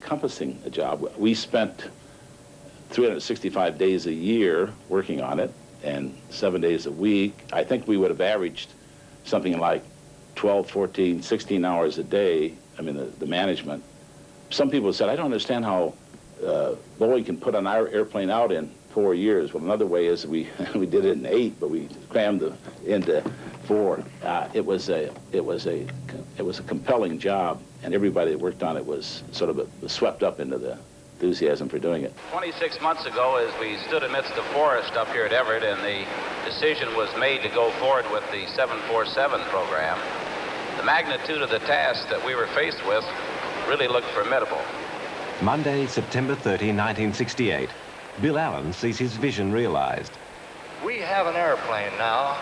encompassing a job. We spent 365 days a year working on it and 7 days a week. I think we would have averaged something like 12, 14, 16 hours a day, I mean, the management. Some people said, I don't understand how Boeing can put an airplane out in 4 years. Well, another way is we did it in 8, but we crammed it into 4. It was a compelling job, and everybody that worked on it was sort of swept up into the enthusiasm for doing it. 26 months ago, as we stood amidst the forest up here at Everett, and the decision was made to go forward with the 747 program, the magnitude of the task that we were faced with really looked formidable. Monday, September 30, 1968. Bill Allen sees his vision realized. We have an airplane now,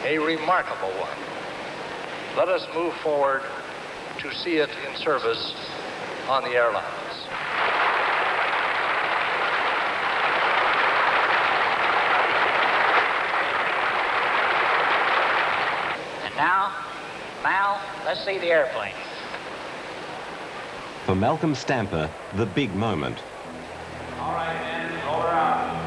a remarkable one. Let us move forward to see it in service on the airlines. And now, let's see the airplane. For Malcolm Stamper, the big moment. All right, men, roll around.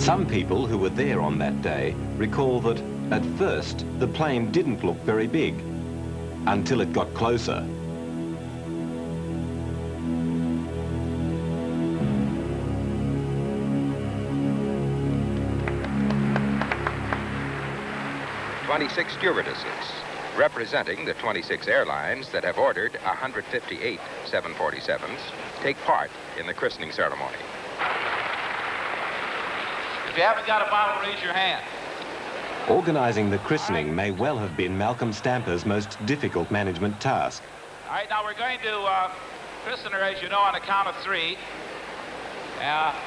Some people who were there on that day recall that at first the plane didn't look very big until it got closer. "26 stewardesses, representing the 26 airlines that have ordered 158 747s, take part in the christening ceremony." If you haven't got a bottle, raise your hand. Organising the christening may well have been Malcolm Stamper's most difficult management task. All right, now we're going to christen her, as you know, on the count of 3.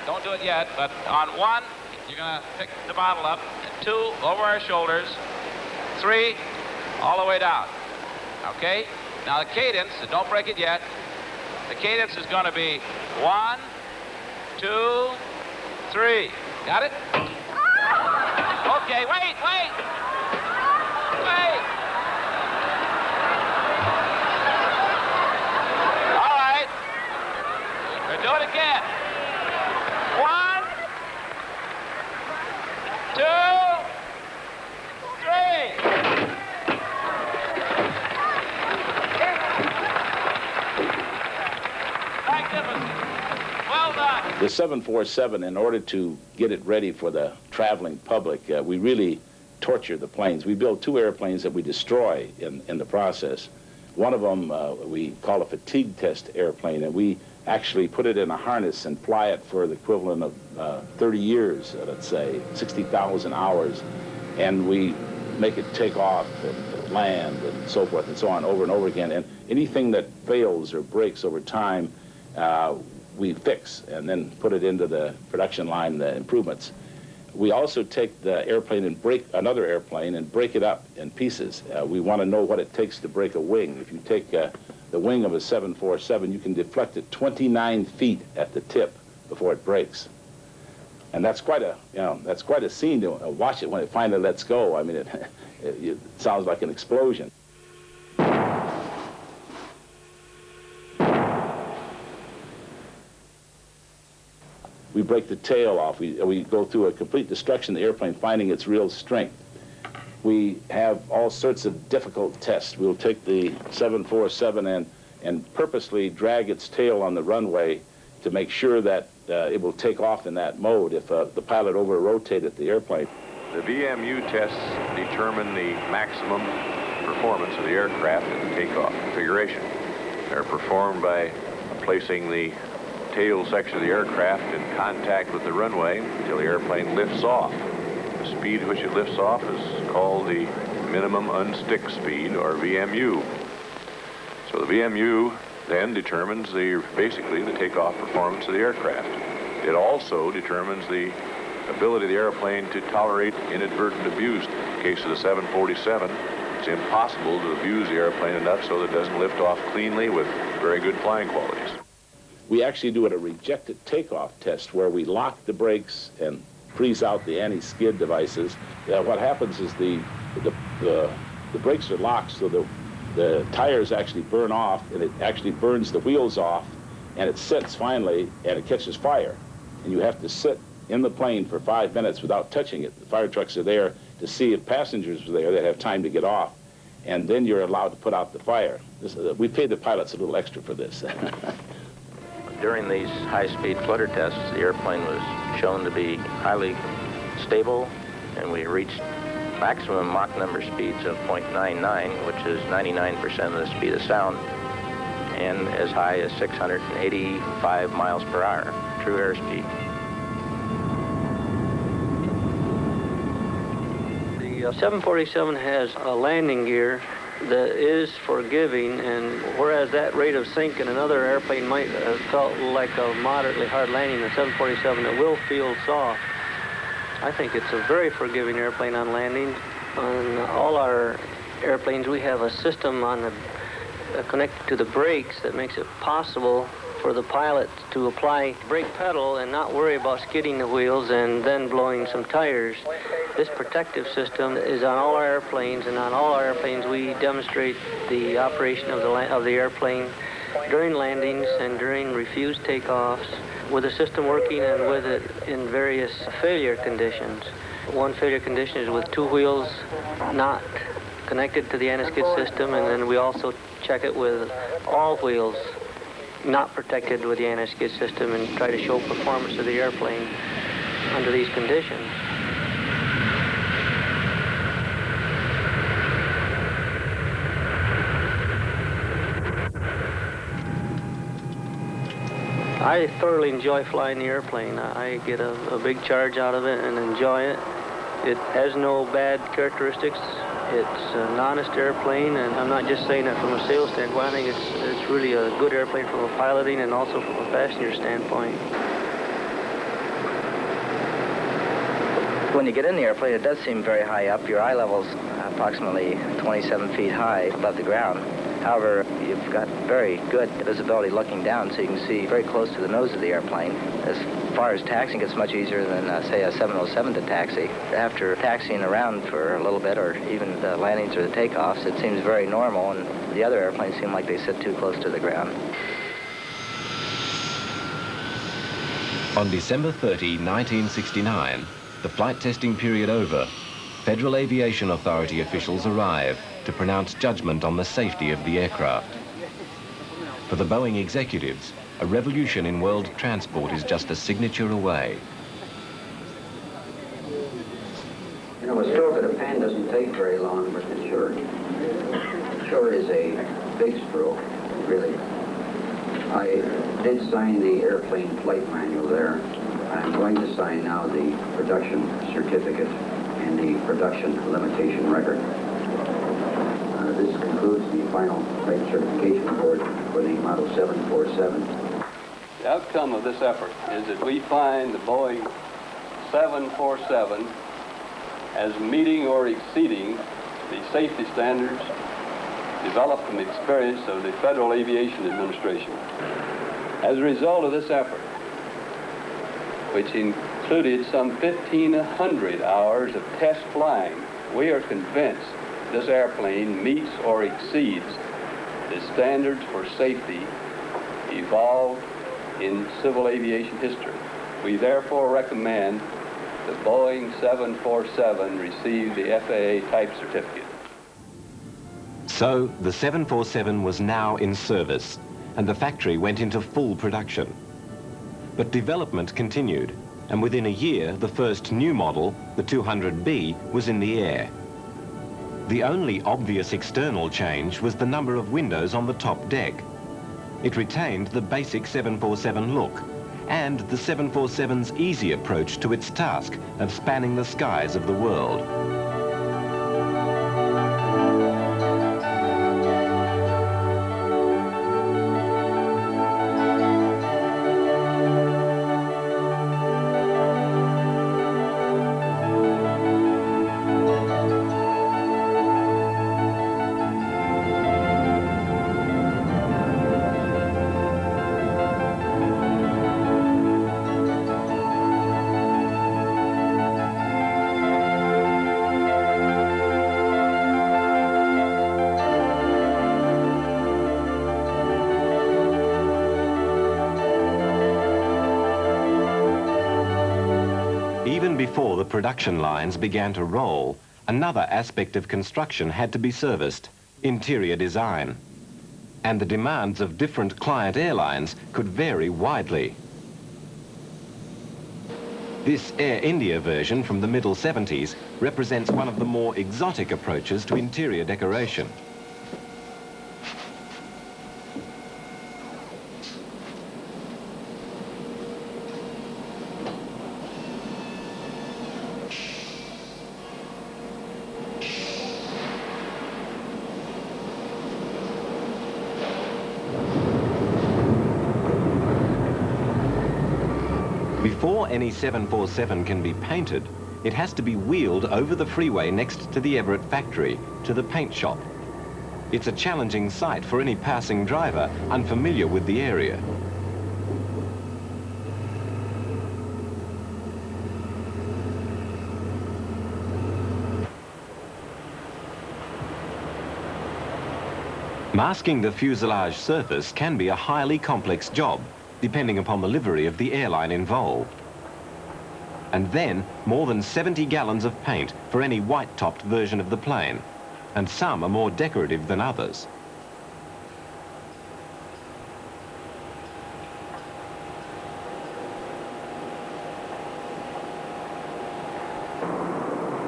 Don't do it yet, but on 1, you're going to pick the bottle up. 2, over our shoulders. 3, all the way down. Okay? Now the cadence, and don't break it yet, the cadence is going to be 1, 2, 3. Got it? Okay, wait! All right. We'll do it again. 1, 2, 3. Magnificent. Well done. The 747, in order to get it ready for the traveling public, we really torture the planes. We build 2 airplanes that we destroy in the process. One of them we call a fatigue test airplane, and we actually put it in a harness and fly it for the equivalent of 30 years, let's say, 60,000 hours, and we make it take off and land and so forth and so on over and over again. And anything that fails or breaks over time, we fix and then put it into the production line, the improvements. We also take the airplane and break another airplane and break it up in pieces. We want to know what it takes to break a wing. If you take the wing of a 747, you can deflect it 29 feet at the tip before it breaks. And that's quite a scene to watch it when it finally lets go. I mean, it sounds like an explosion. We break the tail off. We go through a complete destruction of the airplane, finding its real strength. We have all sorts of difficult tests. We'll take the 747 and purposely drag its tail on the runway to make sure that it will take off in that mode if the pilot over-rotated the airplane. The VMU tests determine the maximum performance of the aircraft in the takeoff configuration. They're performed by placing the tail section of the aircraft in contact with the runway until the airplane lifts off. The speed at which it lifts off is called the minimum unstick speed, or VMU. So the VMU then determines basically the takeoff performance of the aircraft. It also determines the ability of the airplane to tolerate inadvertent abuse. In the case of the 747, It's impossible to abuse the airplane enough so that it doesn't lift off cleanly with very good flying qualities. We actually do a rejected takeoff test where we lock the brakes and freeze out the anti-skid devices. What happens is the brakes are locked, so the tires actually burn off, and it actually burns the wheels off, and it sits finally, and it catches fire. And you have to sit in the plane for 5 minutes without touching it. The fire trucks are there to see if passengers are there that have time to get off, and then you're allowed to put out the fire. We paid the pilots a little extra for this. During these high-speed flutter tests, the airplane was shown to be highly stable, and we reached maximum Mach number speeds of 0.99, which is 99% of the speed of sound, and as high as 685 miles per hour, true airspeed. The 747 has a landing gear that is forgiving, and whereas that rate of sink in another airplane might have felt like a moderately hard landing, the 747, it will feel soft. I think it's a very forgiving airplane on landing. On all our airplanes, we have a system on the connected to the brakes that makes it possible for the pilot to apply brake pedal and not worry about skidding the wheels and then blowing some tires. This protective system is on all our airplanes, and on all our airplanes we demonstrate the operation of the airplane during landings and during refused takeoffs, with the system working and with it in various failure conditions. One failure condition is with two wheels not connected to the anti-skid system, and then we also check it with all wheels not protected with the anti-skid system and try to show performance of the airplane under these conditions. I thoroughly enjoy flying the airplane. I get a big charge out of it and enjoy it. It has no bad characteristics. It's an honest airplane, and I'm not just saying that from a sales standpoint. I think it's really a good airplane from a piloting and also from a passenger standpoint. When you get in the airplane, it does seem very high up. Your eye level's approximately 27 feet high above the ground. However, you've got very good visibility looking down, so you can see very close to the nose of the airplane. As far as taxiing, it's much easier than, say, a 707 to taxi. After taxiing around for a little bit, or even the landings or the takeoffs, it seems very normal, and the other airplanes seem like they sit too close to the ground. On December 30, 1969, the flight testing period over, Federal Aviation Authority officials arrive to pronounce judgment on the safety of the aircraft. For the Boeing executives, a revolution in world transport is just a signature away. You know, a stroke of the pen doesn't take very long, but it sure is a big stroke, really. I did sign the airplane flight manual there. I'm going to sign now the production certificate and the production limitation record. This concludes the final type certification board for the Model 747. The outcome of this effort is that we find the Boeing 747 as meeting or exceeding the safety standards developed from the experience of the Federal Aviation Administration. As a result of this effort, which included some 1,500 hours of test flying, we are convinced this airplane meets or exceeds the standards for safety evolved in civil aviation history. We therefore recommend the Boeing 747 receive the FAA type certificate. So the 747 was now in service, and the factory went into full production. But development continued, and within a year, the first new model, the 200B, was in the air. The only obvious external change was the number of windows on the top deck. It retained the basic 747 look and the 747's easy approach to its task of spanning the skies of the world. even before the production lines began to roll, another aspect of construction had to be serviced: interior design. And the demands of different client airlines could vary widely. This Air India version from the middle 70s represents one of the more exotic approaches to interior decoration. Before any 747 can be painted, it has to be wheeled over the freeway next to the Everett factory to the paint shop. It's a challenging sight for any passing driver unfamiliar with the area. Masking the fuselage surface can be a highly complex job, depending upon the livery of the airline involved. And then, more than 70 gallons of paint for any white-topped version of the plane, and some are more decorative than others.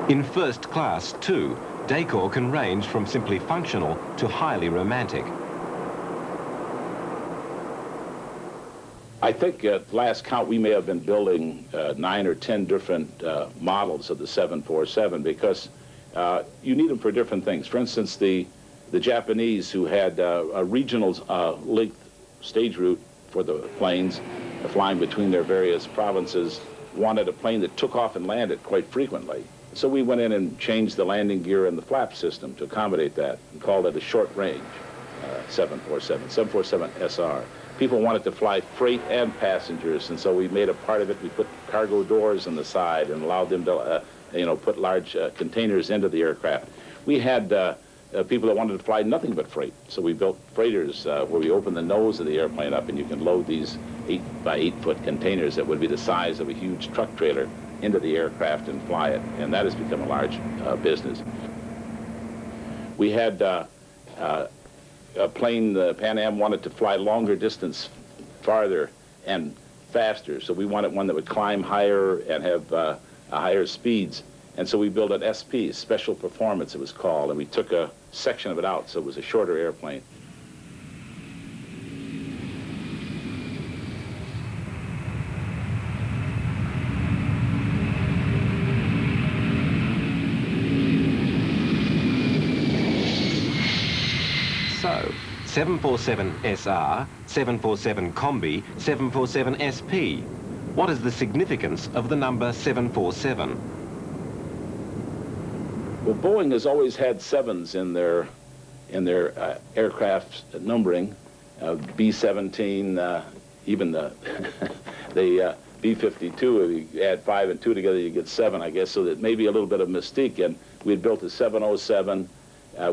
In first class, too, decor can range from simply functional to highly romantic. I think at last count we may have been building 9 or 10 different models of the 747 because you need them for different things. For instance, the Japanese, who had a regional length stage route for the planes flying between their various provinces, wanted a plane that took off and landed quite frequently. So we went in and changed the landing gear and the flap system to accommodate that and called it a short range 747, 747 SR. People wanted to fly freight and passengers, and so we made a part of it. We put cargo doors on the side and allowed them to, put large containers into the aircraft. We had people that wanted to fly nothing but freight, so we built freighters where we open the nose of the airplane up, and you can load these 8 by 8 foot containers that would be the size of a huge truck trailer into the aircraft and fly it, and that has become a large business. We had a plane, the Pan Am, wanted to fly longer distance, farther and faster. So we wanted one that would climb higher and have higher speeds. And so we built an SP, Special Performance it was called, and we took a section of it out, so it was a shorter airplane. So, 747 SR, 747 Combi, 747 SP. What is the significance of the number 747? Well, Boeing has always had sevens in their aircraft numbering. B-17, even the the B-52. If you add 5 and 2 together, you get 7, I guess. So that may be a little bit of mystique. And we had built a 707.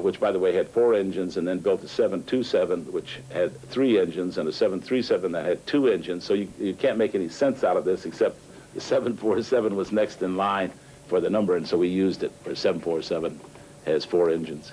Which, by the way, had 4 engines, and then built a 727, which had 3 engines, and a 737 that had 2 engines. So you can't make any sense out of this, except the 747 was next in line for the number, and so we used it. For 747 has 4 engines.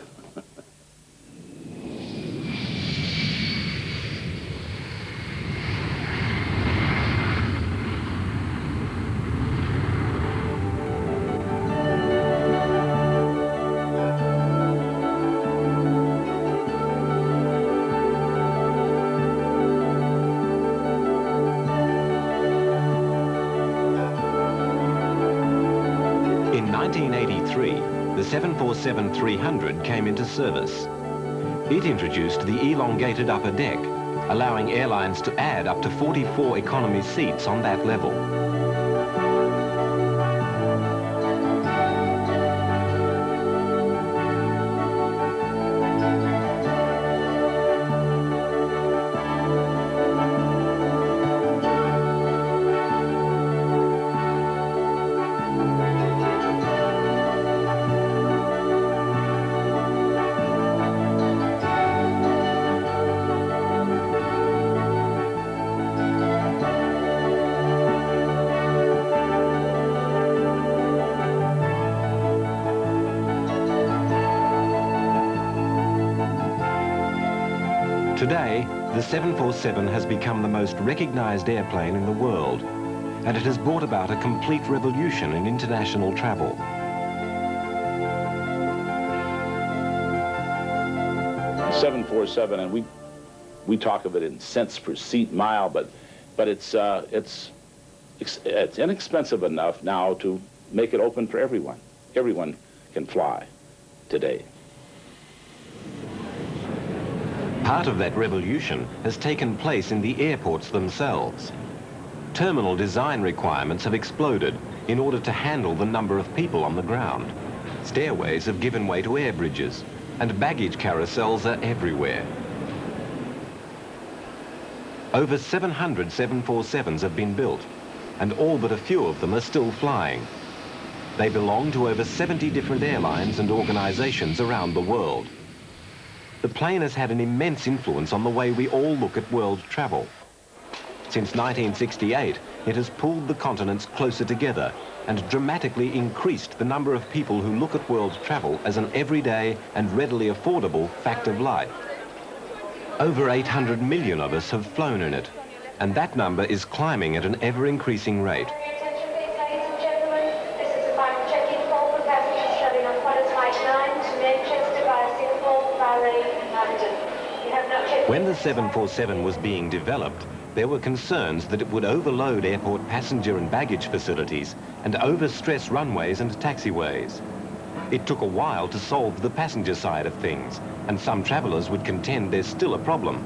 In 1983, the 747-300 came into service. It introduced the elongated upper deck, allowing airlines to add up to 44 economy seats on that level. Today, the 747 has become the most recognized airplane in the world, and it has brought about a complete revolution in international travel. The 747, and we talk of it in cents per seat mile, but it's inexpensive enough now to make it open for everyone. Everyone can fly today. Part of that revolution has taken place in the airports themselves. Terminal design requirements have exploded in order to handle the number of people on the ground. Stairways have given way to air bridges, and baggage carousels are everywhere. Over 700 747s have been built, and all but a few of them are still flying. They belong to over 70 different airlines and organizations around the world. The plane has had an immense influence on the way we all look at world travel. Since 1968, it has pulled the continents closer together and dramatically increased the number of people who look at world travel as an everyday and readily affordable fact of life. Over 800 million of us have flown in it, and that number is climbing at an ever-increasing rate. When the 747 was being developed, there were concerns that it would overload airport passenger and baggage facilities and overstress runways and taxiways. It took a while to solve the passenger side of things, and some travelers would contend there's still a problem.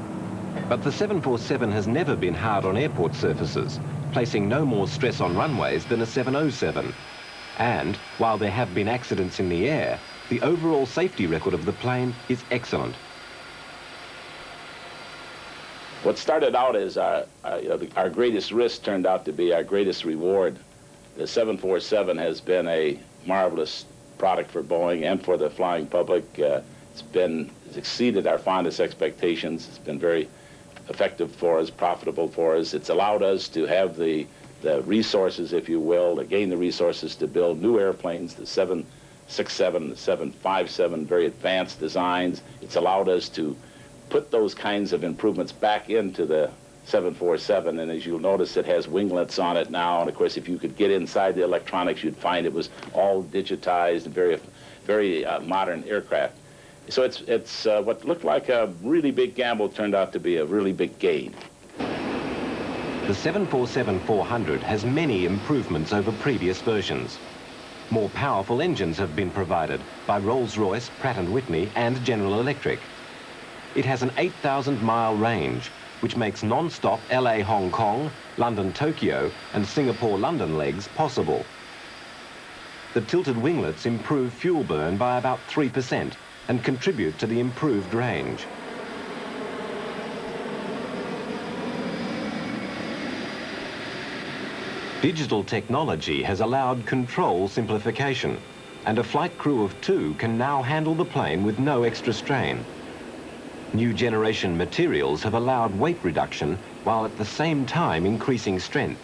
But the 747 has never been hard on airport surfaces, placing no more stress on runways than a 707. And while there have been accidents in the air, the overall safety record of the plane is excellent. What started out as our greatest risk turned out to be our greatest reward. The 747 has been a marvelous product for Boeing and for the flying public. It's exceeded our fondest expectations. It's been very effective for us, profitable for us. It's allowed us to have the resources, if you will, to gain the resources to build new airplanes, the 767, the 757, very advanced designs. It's allowed us to put those kinds of improvements back into the 747, and as you'll notice, it has winglets on it now, and of course, if you could get inside the electronics, you'd find it was all digitized and very modern aircraft. So it's what looked like a really big gamble turned out to be a really big gain. The 747-400 has many improvements over previous versions. More powerful engines have been provided by Rolls-Royce, Pratt & Whitney, and General Electric. It has an 8,000-mile range, which makes non-stop LA-Hong Kong, London-Tokyo, and Singapore-London legs possible. The tilted winglets improve fuel burn by about 3% and contribute to the improved range. Digital technology has allowed control simplification, and a flight crew of 2 can now handle the plane with no extra strain. New generation materials have allowed weight reduction while at the same time increasing strength.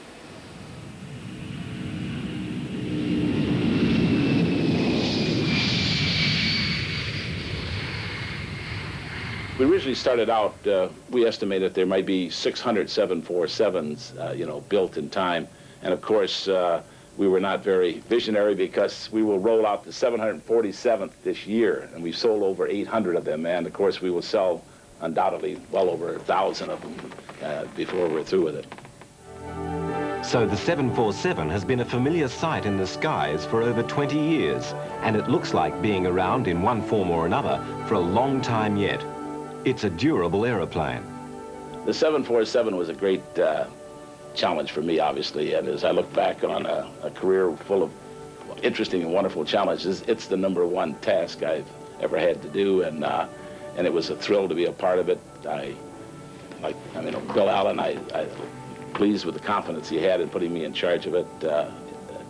We originally started out, we estimated there might be 600 747s, built in time. And of course, we were not very visionary because we will roll out the 747th this year, and we've sold over 800 of them. And of course, we will sell undoubtedly well over 1,000 of them before we're through with it. So the 747 has been a familiar sight in the skies for over 20 years, and it looks like being around in one form or another for a long time yet. It's a durable aeroplane. The 747 was a great challenge for me, obviously, and as I look back on a career full of interesting and wonderful challenges, it's the #1 task I've ever had to do, and it was a thrill to be a part of it. Bill Allen, I pleased with the confidence he had in putting me in charge of it.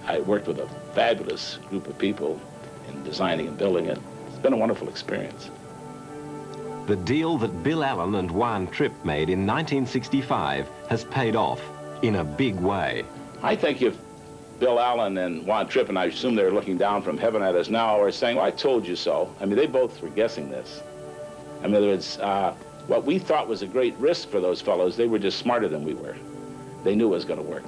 I worked with a fabulous group of people in designing and building it. It's been a wonderful experience. The deal that Bill Allen and Juan Trippe made in 1965 has paid off in a big way. I think if Bill Allen and Juan Trippe, and I assume they're looking down from heaven at us now, are saying, well, I told you so. I mean, they both were guessing this. I mean, What we thought was a great risk for those fellows, they were just smarter than we were. They knew it was going to work.